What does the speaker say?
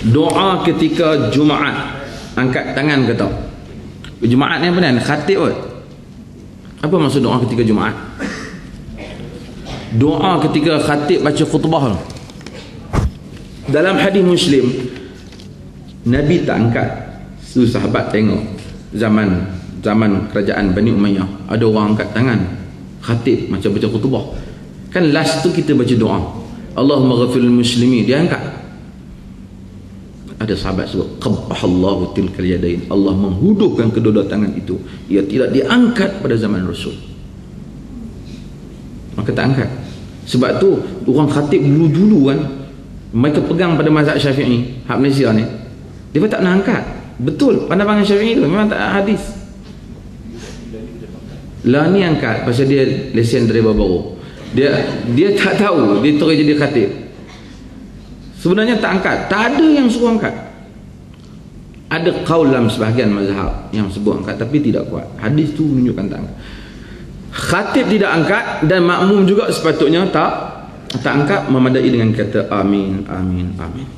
Doa ketika Jumaat, angkat tangan ke tak? Jumaat ni apa ni? Khatib kot. Apa maksud doa ketika Jumaat? Doa ketika khatib baca khutbah. Dalam hadis Muslim, Nabi tak angkat. Sahabat tengok zaman kerajaan Bani Umayyah, ada orang angkat tangan khatib macam baca khutbah. Kan last tu kita baca doa, Allahumma ghafiril muslimin, dia angkat. Ada sahabat sebut qabbahallahu tilkal yadain, Allah menghuduhkan kedua tangan itu, ia tidak diangkat pada zaman Rasul, maka tak angkat. Sebab tu orang khatib dulu kan, mereka pegang pada mazhab Syafi'i, hak Malaysia ni, dia pun tak nak angkat. Betul, pandangan Syafi'i tu memang tak hadis. Lah ni angkat pasal dia lesen dari baru. Dia tak tahu, dia terus jadi khatib. Sebenarnya tak angkat, tak ada yang suruh angkat. Ada qaul dalam sebahagian mazhab yang sebut angkat, tapi tidak kuat. Hadis tu menunjukkan tak angkat. Khatib tidak angkat dan makmum juga sepatutnya tak angkat, memadai dengan kata amin, amin, amin.